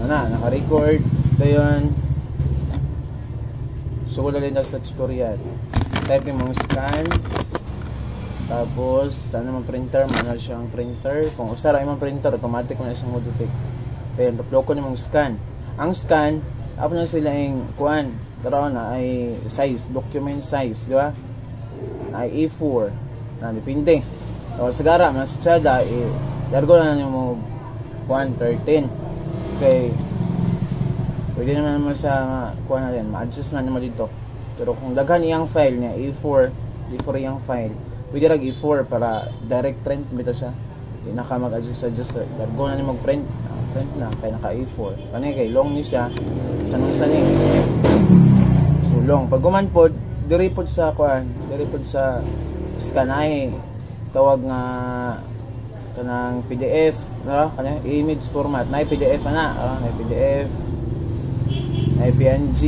na, naka-record. Ito yun. So, kung lalita sa tutorial. Type mong scan. Tapos, saan naman printer? Manual siyang printer. Kung usara yung printer, automatic mo na siyang modetect. Ayan, tapos ko mong scan. Ang scan, ako na sila yung kuan. Pero na ay size, document size, di ba? Na ay A4. Na, depende. So, sagara, mas tsada, largo na mo kuan 13. Okay. Pwede naman sa kuha natin, ma-adjust na naman dito. Pero kung daghan iyang file niya, A4 iyang file, pwede rag A4 para direct print bito siya. Hindi na ka mag-adjust. Largo na niya mag-print. Print na, kaya naka A4. Kanya kay long niya siya, sanong-saning. So long. Pag gumanpod, diripod sa kuan, diripod sa scanay, tawag nga kanang PDF, no? Kanang image format, na PDF na, na PDF, na PNG,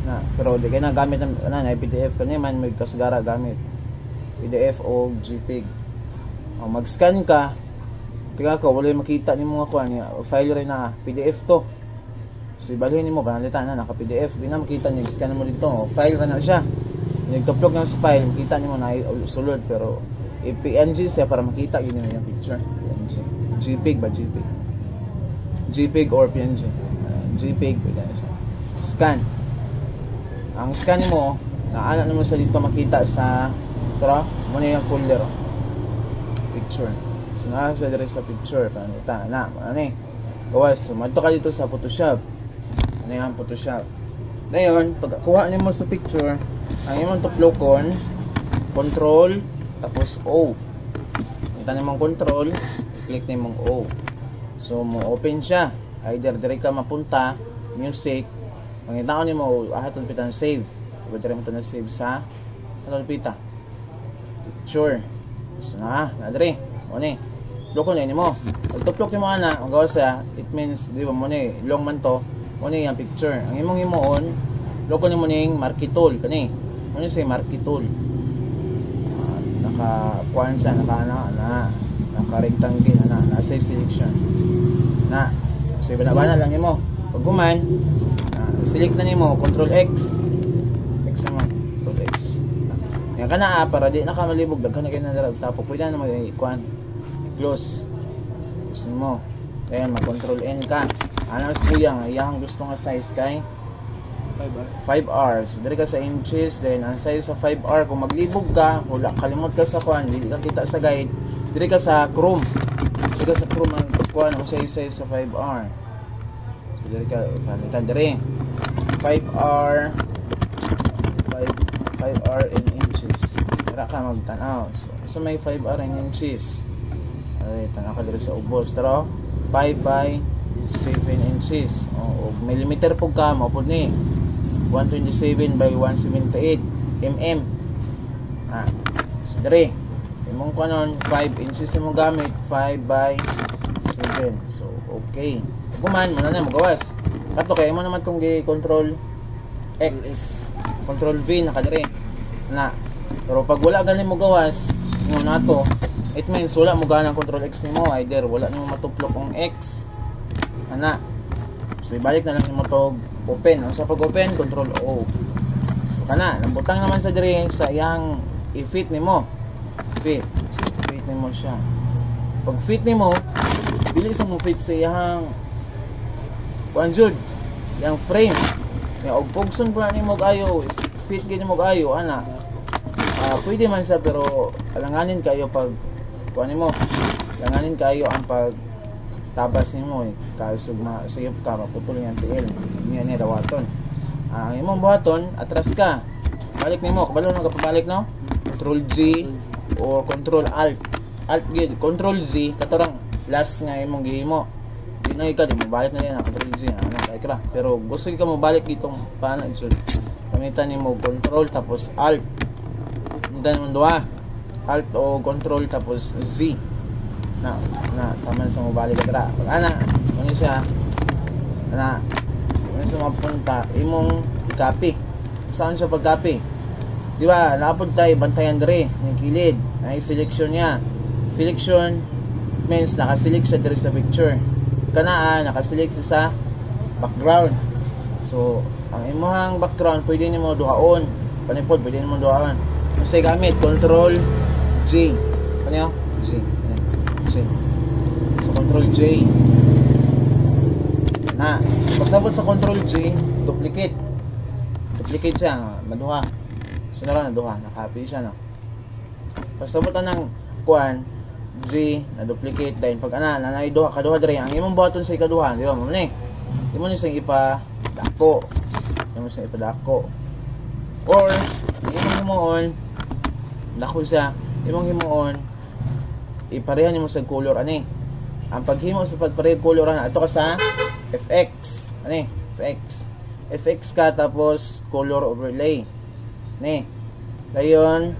na pero di kay na gamit na PDF kanya man may kasagara gamit PDF o JPEG. O mag-scan ka, tiga ko wala makita nimo nga kuan niya, file rin na PDF to. So ibalhin nimo kanalita na naka PDF, di na makita niya, scan mo dito, file ra na siya. Nagtuplog na sa file, makita nimo na sulod pero PNG siya para makita yun yung picture. PNG. JPEG ba? JPEG. JPEG or PNG. JPEG. Scan. Ang scan mo, naana naman sa dito makita sa ito, muna yung folder. Picture. So, nasa dito sa picture. Panita na. Ano eh. Gawas. Sumadto ka dito sa Photoshop. Ano yung Photoshop. Ngayon, pagkuha niyo mo sa picture, ang imong tuplokon, control, tapos O. Kita niyo mong control, click niyo mong O. So, mo open siya. Either dire ka mapunta, music. Pangita ko niyo mo, ahaton pitan save. Dire mo to na save sa aton pita. Picture. So, dire. O ni. Loko na mo. Pag tuplok niyo mo ana, ang gawa sa, it means, di ba mo ni, long man to, mo ni yung picture. Ang imong imoon, loko niyo mo ning marquee tool. Kani. Mo ni say marquee tool. Naka-kuan siya, naka-rectangle nasa selection na kasi banabana lang nimo. Pag guman select na nimo, control X naman, control X yan ka na para di nakamalibog daghan na kayo na tapos pwede na mag-kuan close gusto mo ayan, mag-control N ka ano sa kuyang, iyahang gusto nga size kay 5R. So, dari ka sa inches, then ang size sa 5R, kung maglibog ka, wala, kalimot ka sa kuan, hindi ka kita sa guide, dari ka sa Chrome. Dari ka sa Chrome ang kuan, ang size sa 5R. So, dari ka, panitan dari. 5R 5R in inches. Tara ka magtanaw. So, may 5R in inches. Ay, tanaw ka dari sa ubos. Tara, 5 by 7 inches. O millimeter po ka, mapod ni 127 by 178 mm. So, dari imong ko nun 5 inches mo gamit 5 by 7. So, okay. Guman, muna na magawas. Kato kay mo naman itong control X, control V nakadiri na. Pero pag wala ganin mo gawas yung nato, it means wala mo ganang control X nimo, either wala nimo matuplok ang X ana. So, ibalik na lang nimo to open. Sa pag-open, control O. So, kana, nambutang naman sa dire sa iyang i-fit nimo. Fit. So, fit nimo siya. Pag fit nimo, bilis mo fit sa iyang kuanjud, yung frame. Yung pugson po na nimo gayo, fit gid mo gayo ana. Pwede man sa pero alanganin kayo pag kuan nimo. Alanganin kayo ang pag tabas nimo kasug sayop ka maputol yang tiil niya ni dawaton. Ang imong buhaton atras ka, balik nimo kabalo nang kapabalik no, control G or control alt gid, control Z katorang last nga imong gihimo di na ika di mo balik na yan control Z ano kay kra, pero gusto ka mo balik ditong paano jud pamitan nimo control tapos alt dan mo duha alt o control tapos Z na taman sa mobile ka pag ana ano siya na ano sa mapunta imong i-copy saan siya pag-copy di ba napod tayo bantayan dire ng kilid ay selection niya selection means naka-select siya dire sa picture kana naka-select siya sa background. So ang imong background pwede nimo duhaon, panipod pwede nimo duhaon. Unsay gamit? Control J. Kanyo? J. So Control J. Na, so pagsabot sa Control J, duplicate siya, maduha. So na duha, na-copy siya, no. Pagsabot ng kuan J, na duplicate din pag nanay duha kaduha diri ang imong button sa ikaduha, di ba mo ni? Di mo ni sing ipadako. Or imong himuon dako siya, imong himuon iparehan nimo sa color ani. Ang paghimo sa pagpareha color ana ato ka sa FX. Ani? FX ka tapos color overlay. Ni. Dayon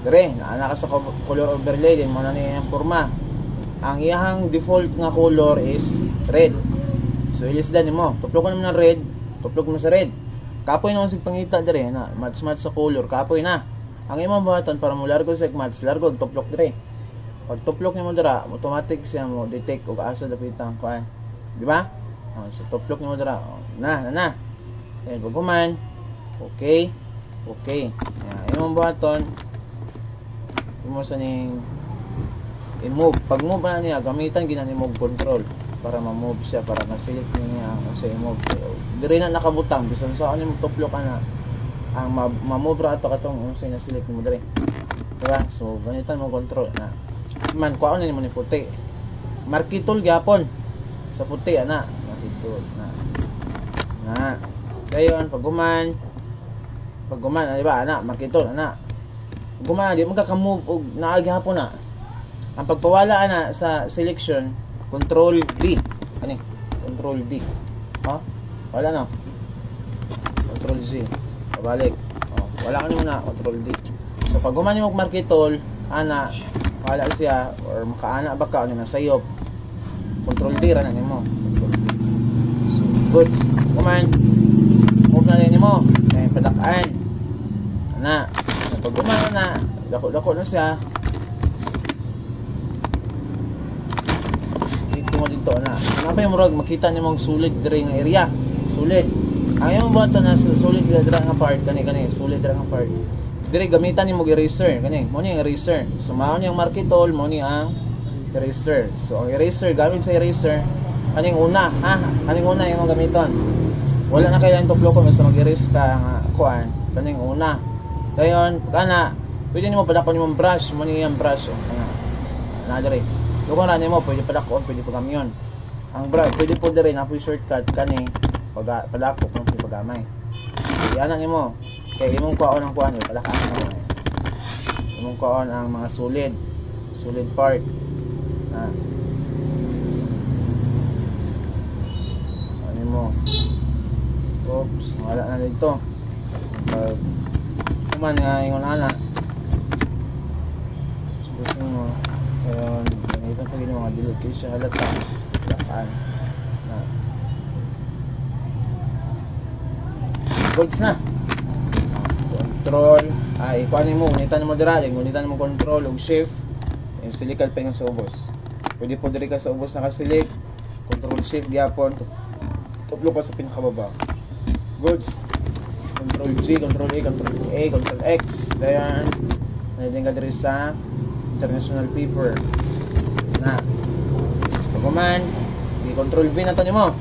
dire naa ka sa color overlay din mo na ni ang forma. Ang iyang default nga color is red. So ilisdan nimo, tuplok mo ng red, tuplok mo sa red. Kapoy naman sig pangita dire na match sa color, kapoy na. Ang imong button para mo largo sa match, largo tuplok dire. Pag tuplok nimo dira, automatic siya mo detect og asa dapitang kuan. Di ba? So tuplok nimo dira. Na. Then pag kuman, okay. Imong button imo sa ning i-move. Pag move na niya, gamitan ginani mo control para ma-move siya, para ma-select niya ang sa i-move. Diri na nakabutang bisan saan nimo tuplok ana ang ma-move ra ato katong unsay na select mo diri. Diba? So ganitan mo control na. Man kuan nimo ni puti. Markitol gyapon sa puti ana, markitol na. Dayon pag guman di ba ana, markitol ana. Guman di mo ka-move og naagi hapon na. Ang pagpawala ana sa selection, control D. Ani? Control D. Ha? Wala na. Control Z. Pabalik. Wala ka nimo na control D. So pag guman mo markitol ana, wala siya or makaana ba ka na sayop. Control D ra na nimo. Control D. So goods. Guman. Move na rin nimo. Kaya padakaan. Ana. Pag guman na, dako na siya. Mo dito na. Ano pa yung murag makita nimong sulit diri nga area. Sulit. Ang imong button na sulit diri nga part kani sulit diri nga part. Diri gamitan nimo eraser kani. Mo ni ang eraser. So mao ni ang markitol, mo ni ang eraser. So ang eraser gamit sa eraser kaning una, kaning una imong gamiton. Wala na kailangan tuplokon basta mag-erase ka nga kuan kaning una. Dayon kana pwede nimo padakon nimong brush, mo ni ang brush na diri. Kung ano mo, pwede padakon, pwede pagamyon. Ang brush, pwede po diri na po shortcut kani padakon kung pwede pagamay. Yan ang imo. Kaya imong kuon ang kuan, palakan mo. Imong kuon ang mga solid part. Ano mo? Oops, wala na dito. Kuman nga ingon ana. Gusto mo ayun, ganito pag yung mga delete kayo siya halata lakaan na goods na control ikuan mo, unitan mo dira, unitan mo control o shift yung silikal pa yung sa ubos. Pwede po diri ka sa ubos nakaselect, control shift gyapon tuplo pa sa pinakababa. Goods. Control G, control A, control A, control X. Dayan natin ka diri sa international paper na pagkuman i-control V na to nimo.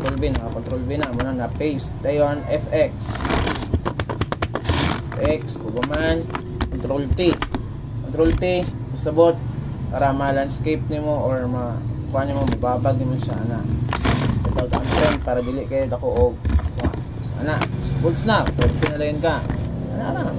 Control V na mo na paste. Dayon FX pagkuman control T sabot para ma-landscape nimo or kuha nimo mababag nimo siya ana. Ito ang trend para dili kayo dako og ana goods na pwede pinalayan ka ana